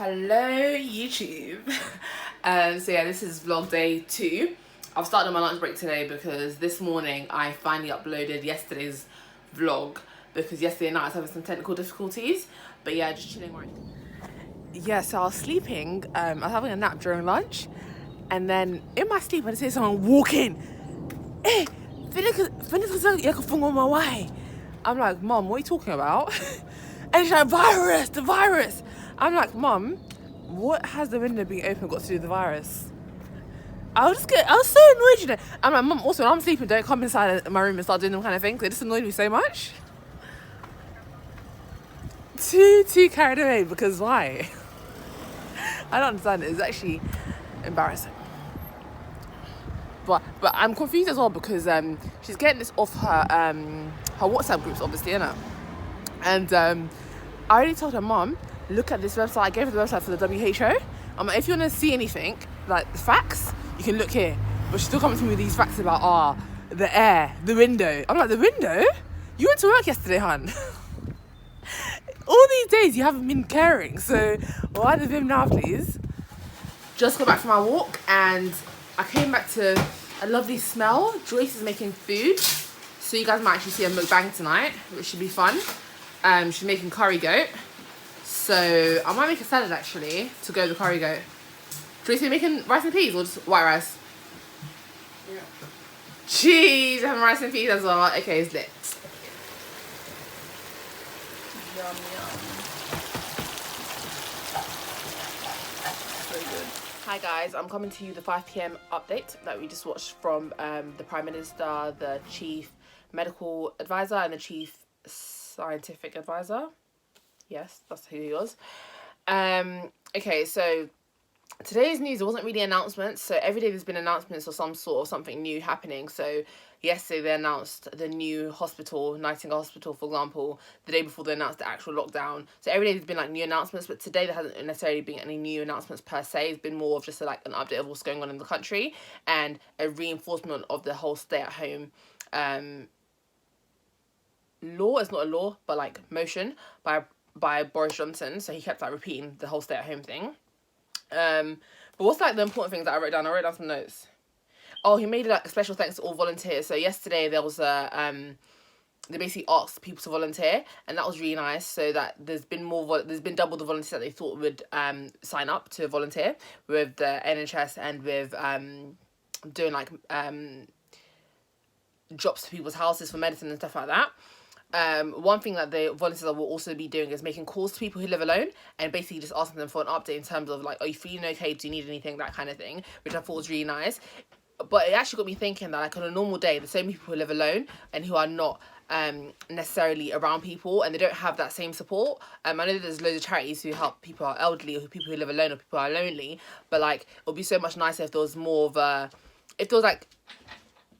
Hello YouTube. So yeah, this is vlog day 2. I've started on my lunch break today because this morning I finally uploaded yesterday's vlog because yesterday night I was having some technical difficulties. But yeah, just chilling right. Yeah, so I was sleeping, I was having a nap during lunch, and then in my sleep I see someone walk in. Hey, on my way. I'm like, Mom, what are you talking about? And she's like, the virus. I'm like, Mum, what has the window being open got to do with the virus? I was so annoyed, you know. I'm like, Mum, also when I'm sleeping, don't come inside my room and start doing them kind of things. It just annoyed me so much. Too carried away, because why? I don't understand it. It's actually embarrassing. But I'm confused as well because she's getting this off her WhatsApp groups, obviously, innit? And I already told her, Mum, look at this website. I gave her the website for the WHO. I'm like, if you want to see anything, like the facts, you can look here. But she's still coming to me with these facts about, the air, the window. I'm like, the window? You went to work yesterday, hun. All these days you haven't been caring. So why the vim now, please? Just got back from my walk and I came back to a lovely smell. Joyce is making food. So you guys might actually see a mukbang tonight, which should be fun. She's making curry goat. So I might make a salad actually to go with the curry goat. Joyce, are you making rice and peas or just white rice? Yeah. Cheese, having rice and peas as well. Okay, it's lit. Yum, yum. So good. Hi guys, I'm coming to you the 5 PM update that we just watched from the Prime Minister, the Chief Medical Advisor and the Chief Scientific Advisor. Yes, that's who he was. Okay, so today's news, there wasn't really announcements. So every day there's been announcements or some sort of something new happening. So yesterday they announced the new hospital, Nightingale Hospital, for example. The day before they announced the actual lockdown. So every day there's been like new announcements, but today there hasn't necessarily been any new announcements per se. It's been more of just like an update of what's going on in the country and a reinforcement of the whole stay-at-home law. It's not a law, but like motion by Boris Johnson. So he kept like repeating the whole stay-at-home thing. But what's like the important things that I wrote down? I wrote down some notes. Oh, he made like a special thanks to all volunteers. So yesterday there was they basically asked people to volunteer, and that was really nice. So that there's been double the volunteers that they thought would sign up to volunteer with the NHS and with doing like drops to people's houses for medicine and stuff like that. One thing that the volunteers will also be doing is making calls to people who live alone and basically just asking them for an update in terms of like, are you feeling okay? Do you need anything? That kind of thing, which I thought was really nice. But it actually got me thinking that like on a normal day, there's so many people who live alone and who are not necessarily around people and they don't have that same support. I know there's loads of charities who help people who are elderly or people who live alone or people who are lonely, but like it would be so much nicer if there was more of if there was like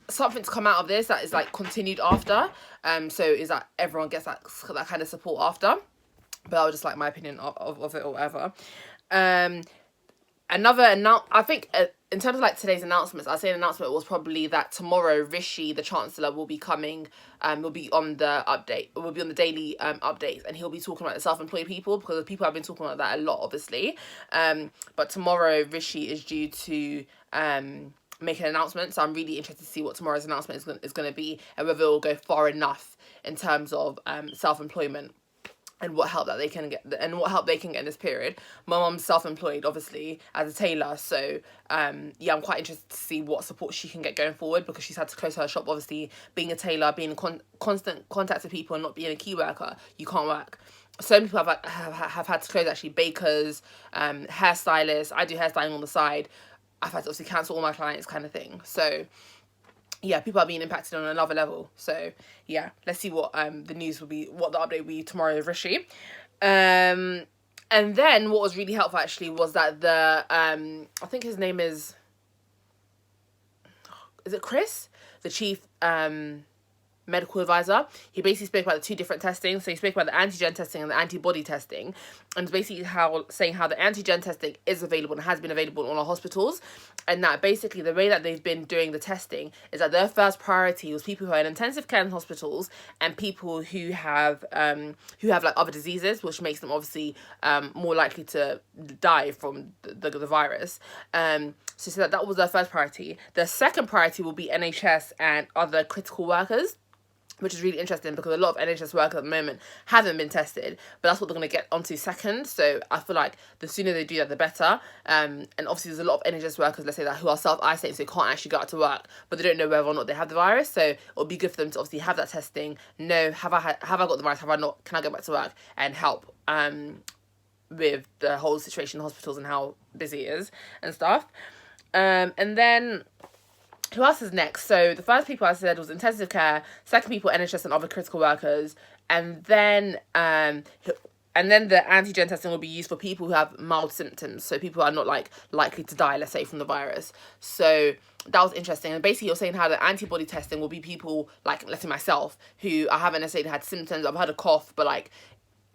something to come out of this that is like continued after, so is that everyone gets that kind of support after. But that was just like my opinion of it or whatever. I think in terms of like today's announcements, I'd say the announcement was probably that tomorrow Rishi, the Chancellor, will be coming, will be on the daily updates, and he'll be talking about the self-employed people because people have been talking about that a lot, obviously. But tomorrow Rishi is due to make an announcement, so I'm really interested to see what tomorrow's announcement is going to be and whether it will go far enough in terms of self-employment and what help that they can get in this period. My mum's self-employed, obviously, as a tailor, so yeah, I'm quite interested to see what support she can get going forward because she's had to close her shop. Obviously, being a tailor, being in constant contact with people and not being a key worker, you can't work. So many people have had to close, actually. Bakers, hairstylists. I do hairstyling on the side. I've had to obviously cancel all my clients, kind of thing. So yeah, people are being impacted on another level. So yeah, let's see what the news will be, what the update will be tomorrow with Rishi. And then what was really helpful actually was that the I think his name is it Chris, the Chief Medical Advisor. He basically spoke about the 2 different testing. So he spoke about the antigen testing and the antibody testing, and it's basically saying how the antigen testing is available and has been available in all our hospitals, and that basically the way that they've been doing the testing is that their first priority was people who are in intensive care in hospitals and people who have like other diseases, which makes them obviously more likely to die from the virus. So that was their first priority. The second priority will be NHS and other critical workers, which is really interesting because a lot of NHS workers at the moment haven't been tested, but that's what they're going to get onto second. So I feel like the sooner they do that, the better. And obviously there's a lot of NHS workers, let's say that, who are self-isolating, so they can't actually go out to work, but they don't know whether or not they have the virus. So it'll be good for them to obviously have that testing, know, have I got the virus, have I not, can I go back to work, and help with the whole situation in hospitals and how busy it is and stuff. And then who else is next? So the first people I said was intensive care, second people NHS and other critical workers, and then the antigen testing will be used for people who have mild symptoms, so people who are not like likely to die, let's say, from the virus. So that was interesting. And basically you're saying how the antibody testing will be people like, let's say myself, who I haven't necessarily had symptoms. I've had a cough, but like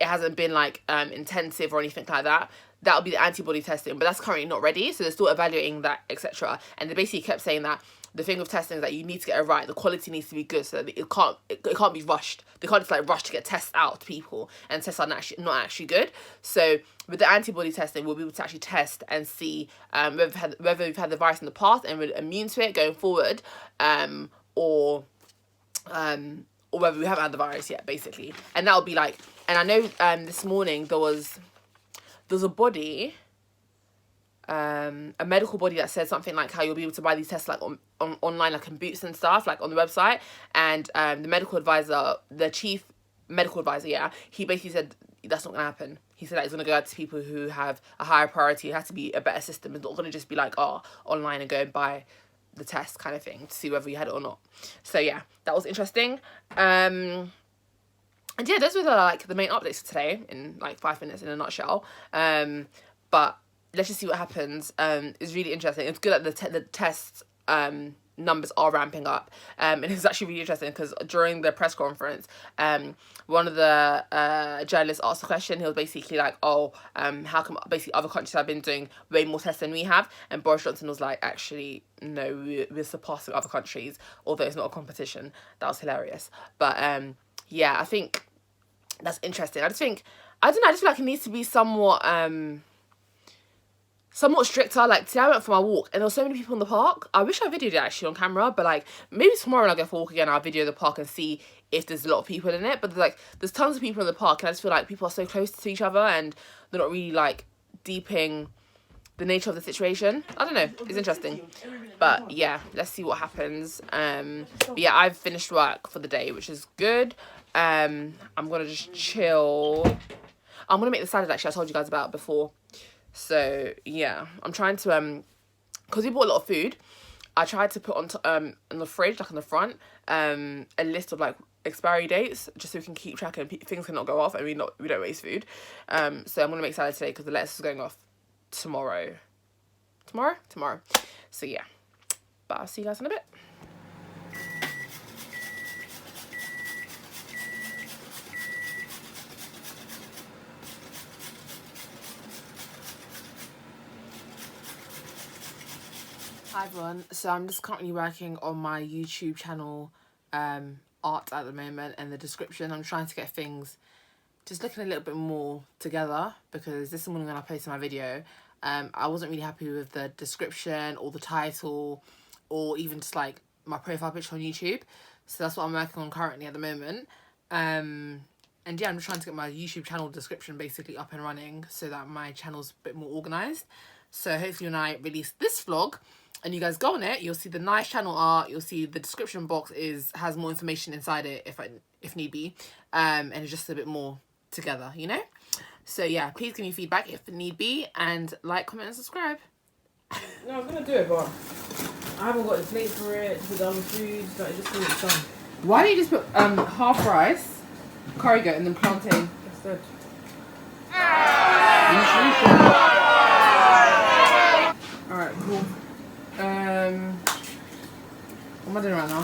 it hasn't been like intensive or anything like that. That'll be the antibody testing, but that's currently not ready, so they're still evaluating that, etc. And they basically kept saying that the thing with testing is that you need to get it right. The quality needs to be good, so that it can't be rushed. They can't just like rush to get tests out to people, and tests are not actually good. So with the antibody testing, we'll be able to actually test and see whether we've had the virus in the past and we're immune to it going forward, or whether we haven't had the virus yet, basically. And that'll be like, and I know this morning there was a body, a medical body that said something like how you'll be able to buy these tests like online, like in Boots and stuff, like on the website. And the medical advisor, the chief medical advisor, he basically said that's not going to happen. He said that it's going to go out to people who have a higher priority. It has to be a better system. It's not going to just be like, online and go and buy the test kind of thing to see whether you had it or not. So yeah, that was interesting. And yeah, those were like the main updates for today in like 5 minutes in a nutshell. But let's just see what happens. It's really interesting. It's good that the test numbers are ramping up. And it's actually really interesting because during the press conference, one of the journalists asked a question. He was basically like, how come basically other countries have been doing way more tests than we have? And Boris Johnson was like, actually, no, we're surpassing other countries, although it's not a competition. That was hilarious. But yeah, I think that's interesting. I just feel like it needs to be somewhat stricter. Like today I went for my walk and there were so many people in the park. I wish I videoed it actually on camera, but like maybe tomorrow when I go for a walk again, I'll video the park and see if there's a lot of people in it. But there's tons of people in the park, and I just feel like people are so close to each other and they're not really like deeping the nature of the situation. I don't know, it's interesting. But yeah, let's see what happens. But yeah, I've finished work for the day, which is good. I'm gonna just chill. I'm gonna make the salad actually I told you guys about before. So yeah, I'm trying to because we bought a lot of food. I tried to put on in the fridge, like on the front, a list of like expiry dates, just so we can keep track and things cannot go off and we don't waste food. So I'm gonna make salad today because the lettuce is going off tomorrow. So yeah, but I'll see you guys in a bit. Hi everyone, so I'm just currently working on my YouTube channel art at the moment, and the description. I'm trying to get things just looking a little bit more together because this morning when I posted my video, I wasn't really happy with the description or the title or even just like my profile picture on YouTube. So that's what I'm working on currently at the moment. And yeah, I'm just trying to get my YouTube channel description basically up and running so that my channel's a bit more organised. So hopefully when I release this vlog and you guys go on it, you'll see the nice channel art, you'll see the description box has more information inside it if need be, and it's just a bit more together, you know? So yeah, please give me feedback if need be, and like, comment and subscribe. No, I'm gonna do it, but I haven't got the plate for it, to put the other foods, like just so it's done. Why don't you just put half rice, curry goat, and then plantain? Instead. Alright, cool. What am I doing right now?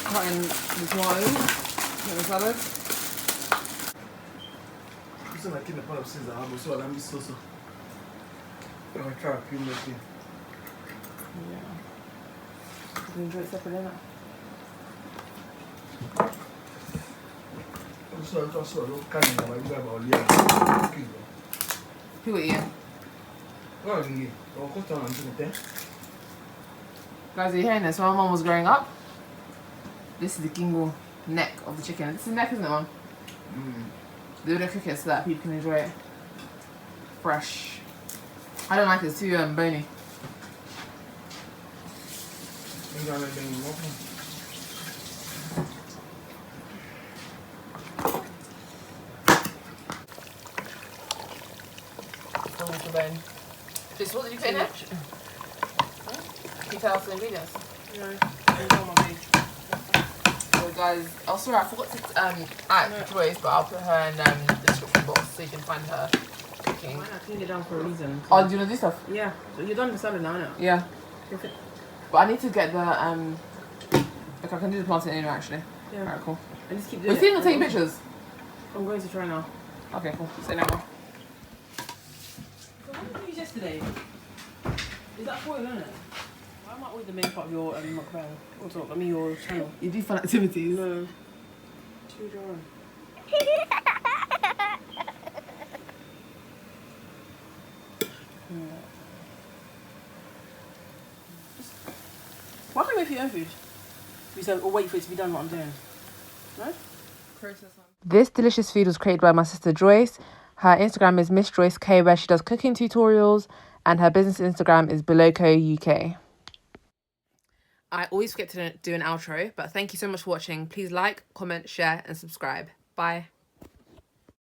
Cutting the tomatoes, making the salad. So I came upon since I have so I'm so. I'm gonna try a few more things. Yeah. You enjoy it separate, innit? So I just saw a little candy about you about Leah. Who are you? Well, I'll cut down and do it. Guys, are you hearing this? When my mum was growing up, this is the gingle neck of the chicken. This is the neck, isn't it, Mum? They would cook it so that people can enjoy it fresh. I don't like it, it's too bony. Almost a bone. Just what did you put in it? Can you tell us the ingredients? No, it's on my page. So guys, oh sorry, I forgot to add Joyce, but I'll put her in the description box so you can find her cooking. I cleaned it down for a reason. So. Oh, do you want to do stuff? Yeah. So you're done the salad now, innit? Yeah. Perfect. But I need to get the okay, I can do the plantain anyway actually. Yeah. Alright, cool. And just keep Are doing you thinking of taking pictures? I'm going to try now. Okay, cool. Say no more. So what did you use yesterday? Is that foil, isn't it? Why am I always the main part of your mukbang? Or talk, I mean your channel. You do fun activities. No. Choose your own. Why can't you wait for your own food? You said, or wait for it to be done what I'm doing. No? This delicious food was created by my sister Joyce. Her Instagram is Miss Joyce K, where she does cooking tutorials, and her business Instagram is Belowco UK. I always forget to do an outro, but thank you so much for watching. Please like, comment, share, and subscribe. Bye.